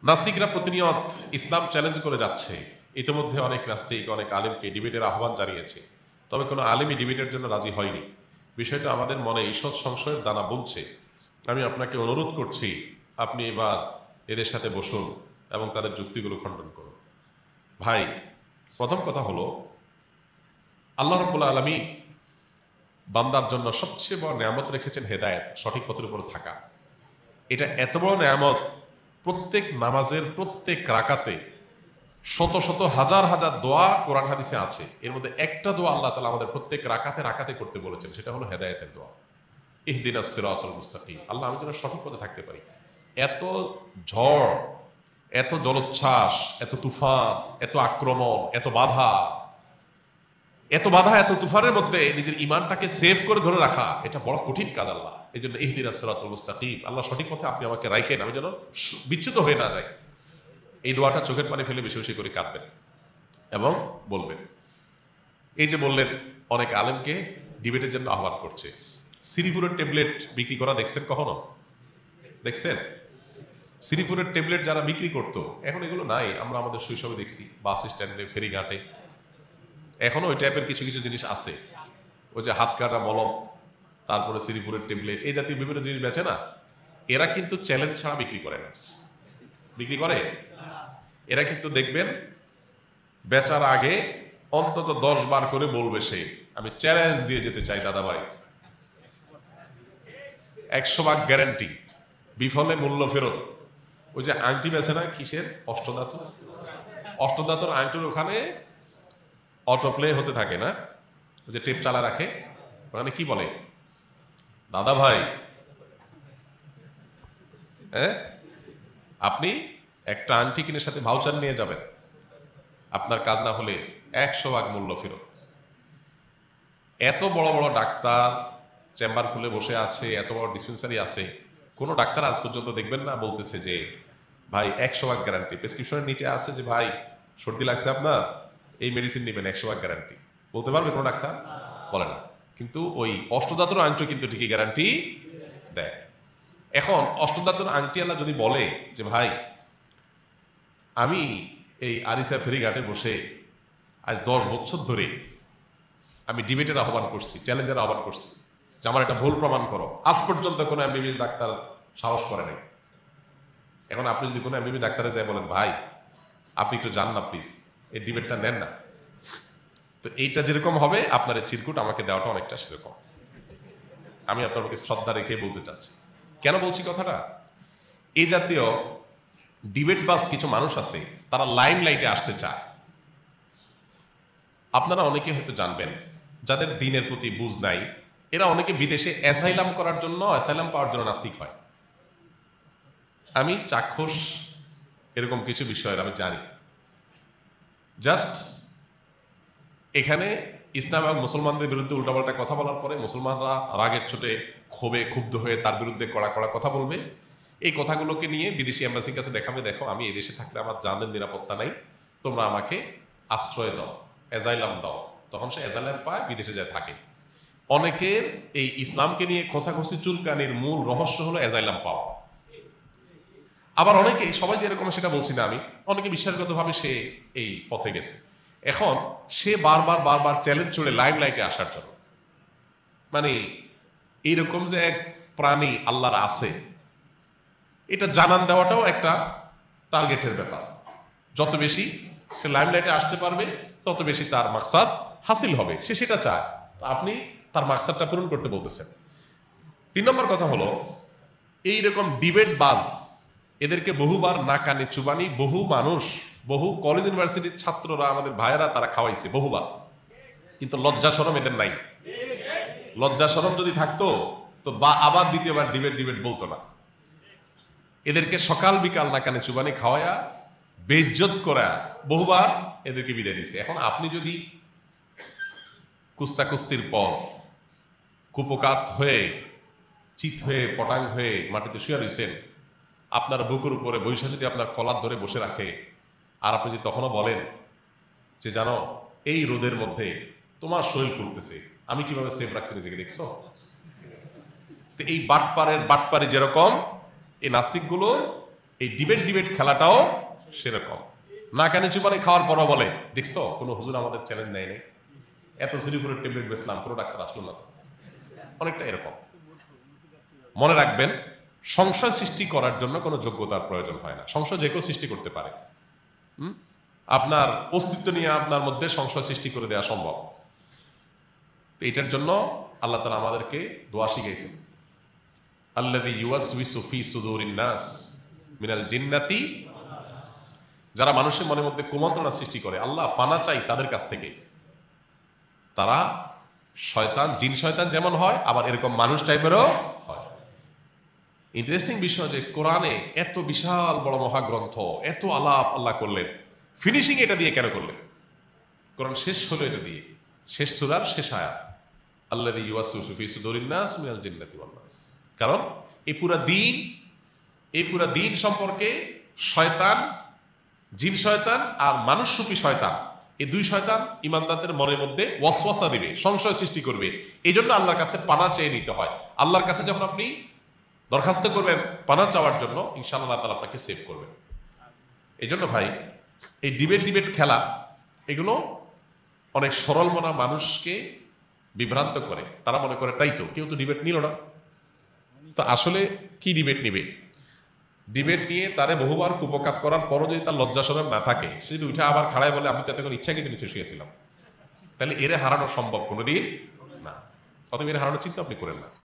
নাস্তিকরা প্রতিনিয়ত ইসলাম চ্যালেঞ্জ করে যাচ্ছে। ইতিমধ্যে অনেক নাস্তিক অনেক আলেমকে ডিবেটের আহ্বান জানিয়েছে, তবে কোনো আলেমই ডিবেটের জন্য রাজি হয়নি। বিষয়টা আমাদের মনে ঈষৎ সংশয়ের দানা বুনছে। আমি আপনাকে অনুরোধ করছি, আপনি এবার এদের সাথে বসুন এবং তাদের যুক্তিগুলো খণ্ডন করুন। ভাই, প্রথম কথা হলো, আল্লাহ রাব্বুল আলামিন বান্দার জন্য সবচেয়ে বড় নেয়ামত রেখেছেন হেদায়েত, সঠিক পথের উপর থাকা। এটা এত বড় নেয়ামত, প্রত্যেক নামাজের প্রত্যেক রাকাতে শত শত হাজার হাজার দোয়া কোরআন হাদিসে আছে। এর মধ্যে একটা দোয়া আল্লাহ তাআলা আমাদের প্রত্যেক রাকাতে রাকাতে করতে বলেছেন, সেটা হলো হেদায়েতের দোয়া। ইহদিনাস সিরাতাল মুস্তাকিম। আল্লাহ, আমি যেন সঠিক পথে থাকতে পারি। এত ঝড়, এত জলোচ্ছ্বাস, এত তুফান, এত আক্রমণ, এত বাধা, এত তুফানের মধ্যে নিজের ইমানটাকে সেভ করে ধরে রাখা, এটা বড় কঠিন কাজ। আল্লাহ এই জন্য ইহদিনাস সিরাতাল মুস্তাকিম, আল্লাহ সঠিক পথে আপনি আমাকে রাখেন, আমি যেন বিচ্যুত হয়ে না যাই। এই দোয়াটা চোখের পানি ফেলে বেশি বেশি করে কাঁদবেন এবং বলবেন। এই যে বললেন, অনেক আলেমকে ডিবেটের জন্য আহ্বান করছে। সিরিপুরের ট্যাবলেট বিক্রি করা দেখছেন কখনো? দেখছেন? সিরিপুরের ট্যাবলেট যারা বিক্রি করতো, এখন এগুলো নাই। আমরা আমাদের শৈশবে দেখছি বাস স্ট্যান্ডে, ফেরিঘাটে এখনো ওই টাইপের কিছু কিছু জিনিস আছে। ওই যে হাত কাটা মলম, তারপরে সিরিপুরের ট্যাবলেট, এই জাতীয় বিভিন্ন জিনিস বেচে না। এরা কিন্তু চ্যালেঞ্জ ছাড়া বিক্রি করে না। বিক্রি করে? এরা কিন্তু দেখবেন বেচার আগে অন্তত 10 বার করে বলবে সে, আমি চ্যালেঞ্জ দিয়ে যেতে চাই দাদা ভাই, 100 ভাগ গ্যারান্টি, বিফলে মূল্য ফেরত। ওই যে আংটি বেছে না, কিসের? অষ্টধাতু। অষ্টধাতুর আংটির ওখানে অটো প্লে হতে থাকে না, ওই যে টেপ চালা রাখে, ওখানে কি বলে? দাদা ভাই, হ্যাঁ, আপনি একটা আংটি কিনে সাথে ভাউচার নিয়ে যাবেন, আপনার কাজ না হলে 100 ভাগ মূল্য ফেরত। এত বড় বড় ডাক্তার চেম্বার খুলে বসে আছে, এত বড় ডিসপেন্সারি আছে, কোনো ডাক্তার আজ পর্যন্ত দেখবেন না বলতেছে যে ভাই 100 ভাগ গ্যারান্টি। প্রেসক্রিপশনের নিচে আছে যে ভাই সর্দি লাগছে আপনার, এই মেডিসিন নেবেন, 100 ভাগ গ্যারান্টি। বলতে পারবে কোনো ডাক্তার? বলে না। কিন্তু ওই অষ্টধাতুর আংটি কিন্তু ঠিকই গ্যারান্টি দেয়। এখন অষ্টধাতুর আংটি আল্লাহ যদি বলে যে ভাই, আমি এই আরিসা ফেরিঘাটে বসে আজ 10 বছর ধরে আমি ডিবেটের আহ্বান করছি, চ্যালেঞ্জের আহ্বান করছি যে আমার এটা ভুল প্রমাণ করো, আজ পর্যন্ত কোনো এমবিবিএস ডাক্তার সাহস করে নাই। এখন আপনি যদি কোনো এমবিবিএস ডাক্তারে যায় বলেন ভাই আপনি একটু যান না প্লিজ, এই ডিবেটটা নেন না, তো এইটা যেরকম হবে আপনার এই চিরকুট আমাকে দেওয়াটা অনেকটা সেরকম। আমি আপনার প্রতি শ্রদ্ধা রেখে বলতে চাচ্ছি। কেন বলছি কথাটা? এই জাতীয় ডিবেট বাস কিছু মানুষ আছে, তারা লাইম লাইটে আসতে চায়। আপনারা অনেকে হয়তো জানবেন, যাদের দিনের প্রতি বুঝ নাই, এরা অনেকে বিদেশে অ্যাসাইলাম করার জন্য, অ্যাসাইলাম পাওয়ার জন্য নাস্তিক হয়। আমি চাক্ষুষ এরকম কিছু বিষয়ের আমি জানি। জাস্ট এখানে ইসলাম এবং মুসলমানদের বিরুদ্ধে উল্টাপাল্টা কথা বলার পরে মুসলমানরা রাগের চোটে ক্ষোভে ক্ষুব্ধ হয়ে তার বিরুদ্ধে কড়া কড়া কথা বলবে। এই কথাগুলোকে নিয়ে বিদেশি এম্বাসির কাছে দেখাবে, দেখো আমি এই দেশে থাকলে আমার জানের নিরাপত্তা নাই, তোমরা আমাকে আশ্রয় দাও, অ্যাজাইলাম দাও। তখন সে অ্যাজাইলাম পায়, বিদেশে যায় থাকে। অনেকের এই ইসলামকে নিয়ে খোঁচাখুচি চুলকানির মূল রহস্য হলো অ্যাজাইলাম পাওয়া। আবার অনেকে, সবাই যেরকম সেটা বলছি না আমি, অনেকে বিশ্বাসগতভাবে সে এই পথে গেছে। এখন সে বারবার চ্যালেঞ্জ চড়ে লাইম লাইটে আসার জন্য, মানে এইরকম যে এক প্রাণী আল্লাহর আছে, এটা জানান দেওয়াটাও একটা টার্গেটের ব্যাপার। যত বেশি সে লাইম লাইটে আসতে পারবে তত বেশি তার মাকসাদ হাসিল হবে, সে সেটা চায়। আপনি তার মাকসাদটা পূরণ করতে বলতেছেন। 3 নম্বর কথা হলো, এইরকম ডিবেট বাজ এদেরকে বহুবার নাকানি চুবানি বহু মানুষ, বহু কলেজ ইউনিভার্সিটির ছাত্ররা, আমাদের ভাইয়েরা, তারা খাওয়াইছে বহুবার। কিন্তু লজ্জা শরম এদের নাই। লজ্জা শরম যদি থাকতো তো আবার দ্বিতীয়বার ডিবেট বলতো না। এদেরকে সকাল বিকাল নাকানি চুবানি খাওয়ায়া বেইজ্জত করা বহুবার এদেরকে বিদায় দিছে। এখন আপনি যদি কুস্তাকুস্তির পর কুপকাত হয়ে, চিত হয়ে, পটাং হয়ে মাটিতে শুয়ে রয়েছেন, আপনার বুকের উপরে বৈশা যদি আপনার কলার ধরে বসে রাখে, আর আপনি যদি তখনও বলেন যে জানো এই রোদের মধ্যে তোমার শরীর করতেছে, আমি কিভাবে সেফ রাখছি নিজেকে, দেখছো? তো এই বাটপারি যেরকম, এই নাস্তিকগুলো এই ডিবেট খেলাটাও সেরকম। না কানে চুপানি খাওয়ার পরও বলে, দেখছো কোনো হুজুর আমাদের চ্যালেঞ্জ নেয় নাই, এত শ্রীপুরের ট্যাবলেট বেচলাম, কোনো ডাক্তার আসলো না। অনেকটা এরকম। মনে রাখবেন, সংশয় সৃষ্টি করার জন্য কোনো যোগ্যতার প্রয়োজন হয় না। সংশয় যে কেউ সৃষ্টি করতে পারে। আপনার অস্তিত্ব নিয়ে আপনার মধ্যে সংশয় সৃষ্টি করে দেওয়া সম্ভব। এটার জন্য আল্লাহ তাআলা আমাদেরকে দোয়া শিখাইছেন, আল্লাযী ইউওয়াসউইসু ফী সুদুরিন নাস মিনাল জিন্নাতি। যারা মানুষের মনের মধ্যে কুমন্ত্রণা সৃষ্টি করে, আল্লাহ পানা চাই তাদের কাছ থেকে। তারা শয়তান, জিন শয়তান যেমন হয়, আবার এরকম মানুষ টাইপেরও হয়। ইন্টারেস্টিং বিষয় যে কোরআনে এত বিশাল বড় মহাগ্রন্থ, এত আলাপ আল্লাহ করলেন, ফিনিশিং এটা দিয়ে কেন করলেন? কোরআন শেষ হলো এটা দিয়ে, শেষ সূরার শেষ আয়াত, আল্লাযী ইউওয়াসউইসু ফী সুদুরিন নাস মিনাল জিন্নাতি ওয়ান নাস। কারণ এই পুরা দিন সম্পর্কে শয়তান, জিন শয়তান আর মানুষরূপী শয়তান, এই দুই শয়তান ইমানদারদের মনের মধ্যে ওয়াসওয়াসা দিবে, সংশয় সৃষ্টি করবে। এই জন্য আল্লাহর কাছে পানা চেয়ে নিতে হয়। আল্লাহর কাছে যখন আপনি দরখাস্ত করবেন পানা চাওয়ার জন্য, ইনশাআল্লাহ আল্লাহ তাআলা আপনাকে সেভ করবেন। এই জন্য ভাই, এই ডিবেট খেলা এগুলো অনেক সরল মনা মানুষকে বিভ্রান্ত করে। তারা মনে করে তাই তো, কেউ তো ডিবেট নিল না, তো আসলে কি ডিবেট নিবে? ডিবেট নিয়ে তারে বহুবার কুপকাত করার পরও যদি তার লজ্জা শরম না থাকে, সে যদি উঠে আবার খাড়ায় বলে আমি তাতে কোনো ইচ্ছাকৃত নিচে শুয়েছিলাম, তাহলে এরে হারানো সম্ভব কোনোদিন না। অতএব এর হারানোর চিন্তা আপনি করেন না।